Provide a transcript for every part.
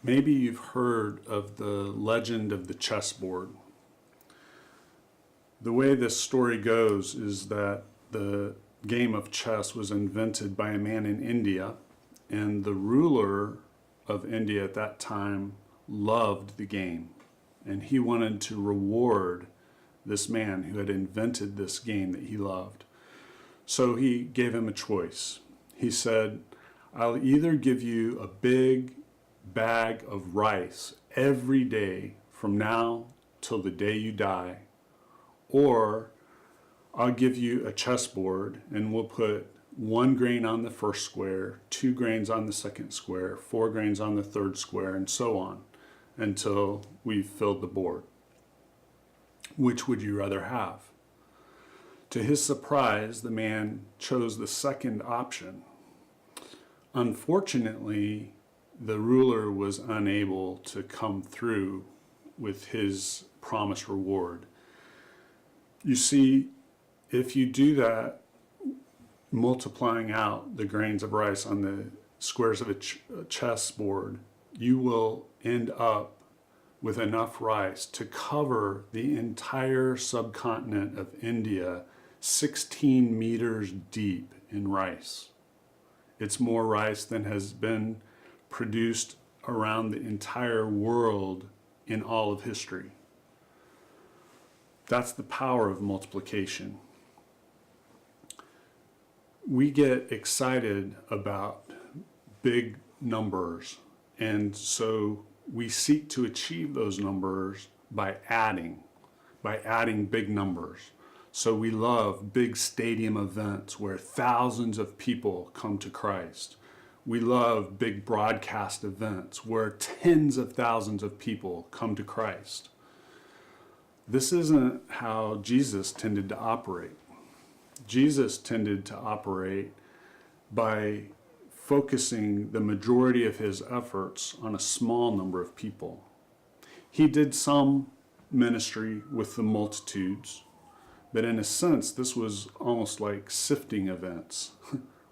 Maybe you've heard of the legend of the chessboard. The way this story goes is that the game of chess was invented by a man in India, and the ruler of India at that time loved the game, and he wanted to reward this man who had invented this game that he loved. So he gave him a choice. He said, I'll either give you a big bag of rice every day from now till the day you die, or I'll give you a chessboard and we'll put 1 grain on the first square, 2 grains on the second square, 4 grains on the third square, and so on until we've filled the board. Which would you rather have? To his surprise, the man chose the second option. Unfortunately, the ruler was unable to come through with his promised reward. You see, if you do that, multiplying out the grains of rice on the squares of a chessboard, you will end up with enough rice to cover the entire subcontinent of India 16 meters deep in rice. It's more rice than has been produced around the entire world in all of history. That's the power of multiplication. We get excited about big numbers, and so we seek to achieve those numbers by adding big numbers. So we love big stadium events where thousands of people come to Christ. We love big broadcast events where tens of thousands of people come to Christ. This isn't how Jesus tended to operate. Jesus tended to operate by focusing the majority of his efforts on a small number of people. He did some ministry with the multitudes, but in a sense, this was almost like sifting events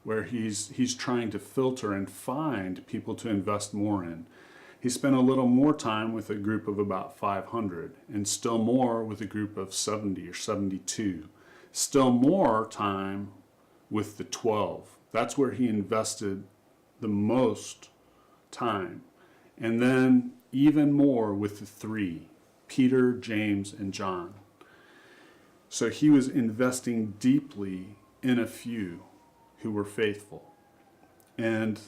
where he's trying to filter and find people to invest more in. He spent a little more time with a group of about 500, and still more with a group of 70 or 72. Still more time with the 12. That's where he invested the most time. And then even more with the 3, Peter, James, and John. So he was investing deeply in a few who were faithful. And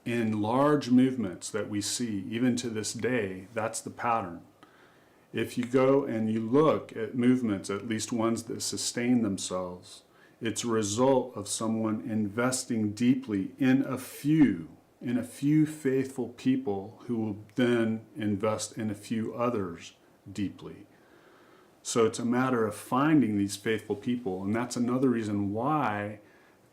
in large movements that we see, even to this day, that's the pattern. If you go and you look at movements, at least ones that sustain themselves, it's a result of someone investing deeply in a few faithful people who will then invest in a few others deeply. So it's a matter of finding these faithful people, and that's another reason why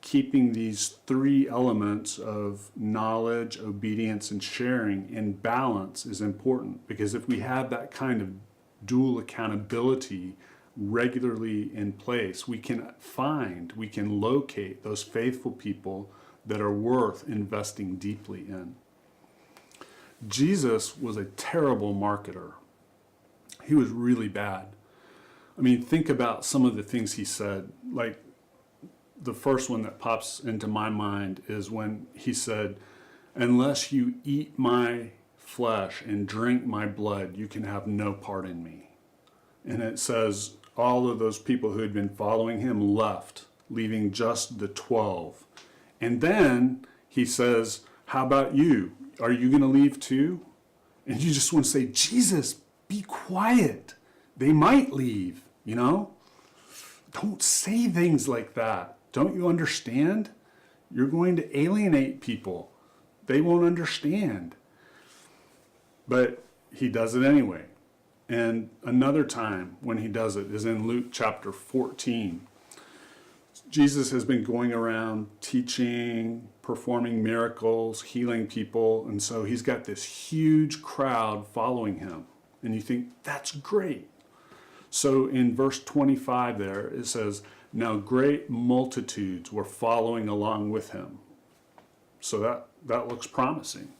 keeping these 3 elements of knowledge, obedience, and sharing in balance is important. Because if we have that kind of dual accountability regularly in place, we can locate those faithful people that are worth investing deeply in. Jesus was a terrible marketer. He was really bad. I mean, think about some of the things he said. Like, the first one that pops into my mind is when he said, unless you eat my flesh and drink my blood, you can have no part in me. And it says all of those people who had been following him left, leaving just the 12. And then he says, how about you? Are you going to leave too? And you just want to say, Jesus, be quiet. They might leave, Don't say things like that. Don't you understand? You're going to alienate people. They won't understand. But he does it anyway. And another time when he does it is in Luke chapter 14. Jesus has been going around teaching, performing miracles, healing people, and so he's got this huge crowd following him. And you think, that's great. So in verse 25 there, it says, now great multitudes were following along with him. So that looks promising.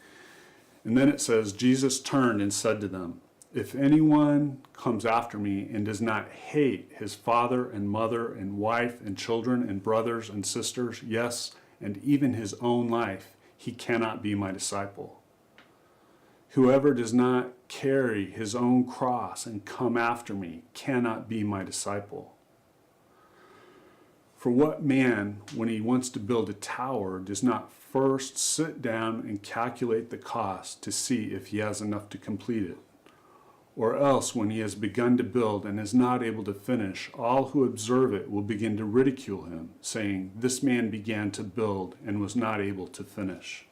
And then it says, Jesus turned and said to them, if anyone comes after me and does not hate his father and mother and wife and children and brothers and sisters, yes, and even his own life, he cannot be my disciple. Whoever does not carry his own cross and come after me cannot be my disciple. For what man, when he wants to build a tower, does not first sit down and calculate the cost to see if he has enough to complete it? Or else, when he has begun to build and is not able to finish, all who observe it will begin to ridicule him, saying, this man began to build and was not able to finish.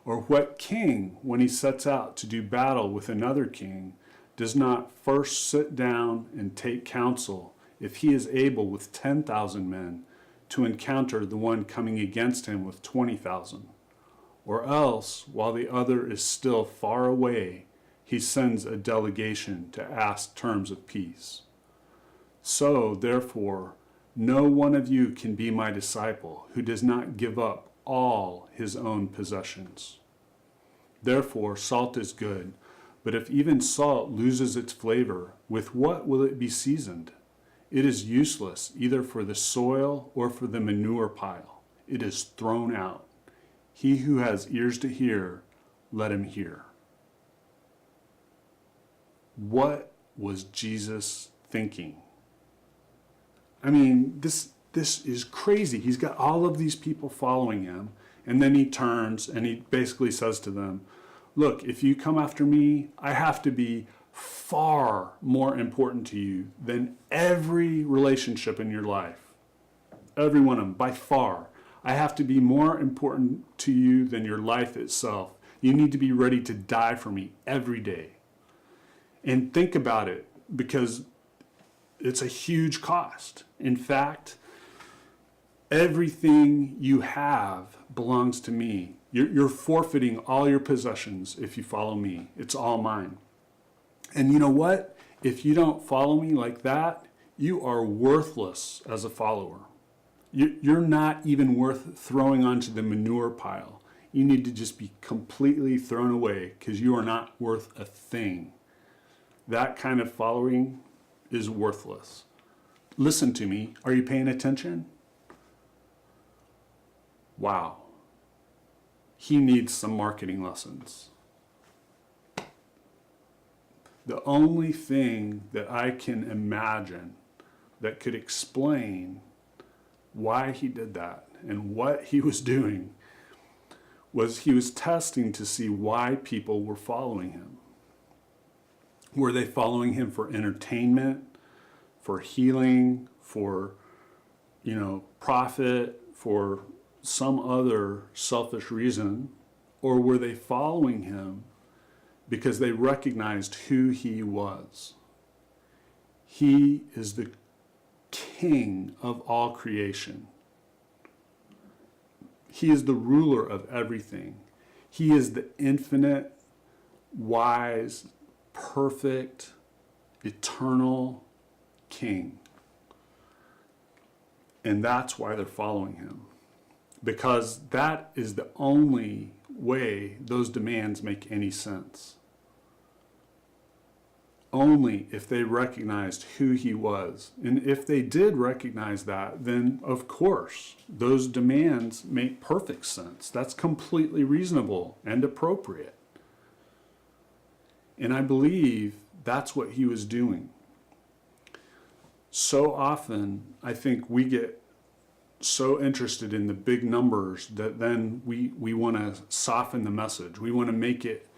Or what king, when he sets out to do battle with another king, does not first sit down and take counsel, if he is able with 10,000 men to encounter the one coming against him with 20,000? Or else, while the other is still far away, he sends a delegation to ask terms of peace. So, therefore, no one of you can be my disciple who does not give up all his own possessions. Therefore, salt is good, but if even salt loses its flavor, with what will it be seasoned? It is useless either for the soil or for the manure pile. It is thrown out. He who has ears to hear, let him hear. What was Jesus thinking? I mean, this is crazy. He's got all of these people following him, and then he turns and he basically says to them, look, if you come after me, I have to be far more important to you than every relationship in your life. Every one of them, by far. I have to be more important to you than your life itself. You need to be ready to die for me every day. And think about it, because it's a huge cost. In fact, everything you have belongs to me. You're forfeiting all your possessions if you follow me. It's all mine. And you know what? If you don't follow me like that, you are worthless as a follower. You're not even worth throwing onto the manure pile. You need to just be completely thrown away because you are not worth a thing. That kind of following is worthless. Listen to me. Are you paying attention? Wow. He needs some marketing lessons. The only thing that I can imagine that could explain why he did that and what he was doing was he was testing to see why people were following him. Were they following him for entertainment, for healing, for, profit, for some other selfish reason? Or were they following him because they recognized who he was? He is the King of all creation. He is the ruler of everything. He is the infinite, wise, perfect, eternal King. And that's why they're following him. Because that is the only way those demands make any sense. Only if they recognized who he was. And if they did recognize that, then of course, those demands make perfect sense. That's completely reasonable and appropriate. And I believe that's what he was doing. So often, I think we get so interested in the big numbers that then we want to soften the message. We want to make it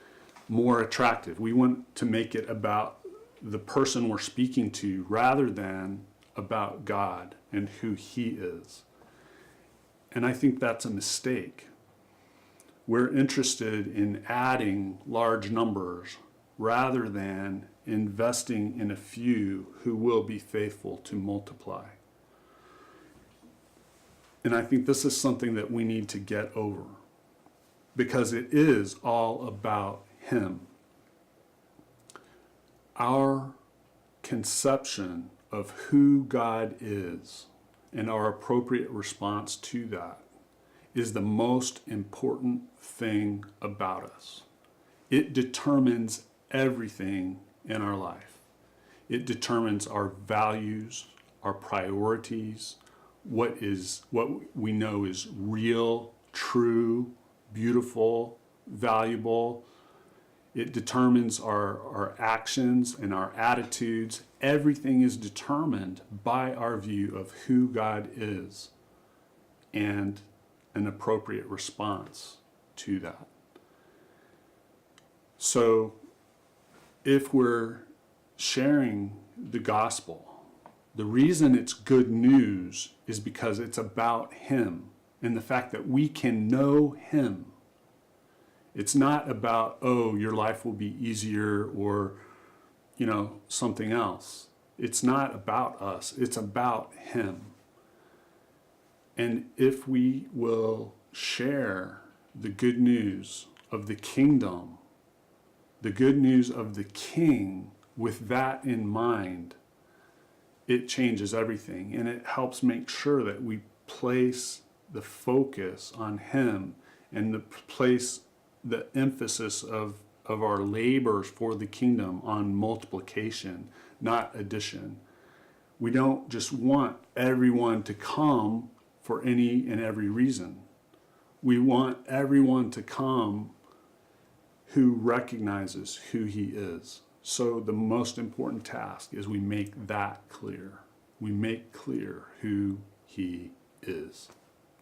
more attractive. We want to make it about the person we're speaking to rather than about God and who he is. And I think that's a mistake. We're interested in adding large numbers rather than investing in a few who will be faithful to multiply. And I think this is something that we need to get over because it is all about him. Our conception of who God is and our appropriate response to that is the most important thing about us. it determines everything in our life. It determines our values, our priorities, what we know is real, true, beautiful, valuable. It determines our actions and our attitudes. Everything is determined by our view of who God is and an appropriate response to that. So if we're sharing the gospel, the reason it's good news is because it's about Him and the fact that we can know Him. It's not about, oh, your life will be easier or, something else. It's not about us. It's about Him. And if we will share the good news of the kingdom, the good news of the King with that in mind, it changes everything, and it helps make sure that we place the focus on Him and place the emphasis of our labors for the kingdom on multiplication, not addition. We don't just want everyone to come for any and every reason. We want everyone to come who recognizes who He is. So the most important task is we make that clear. We make clear who He is.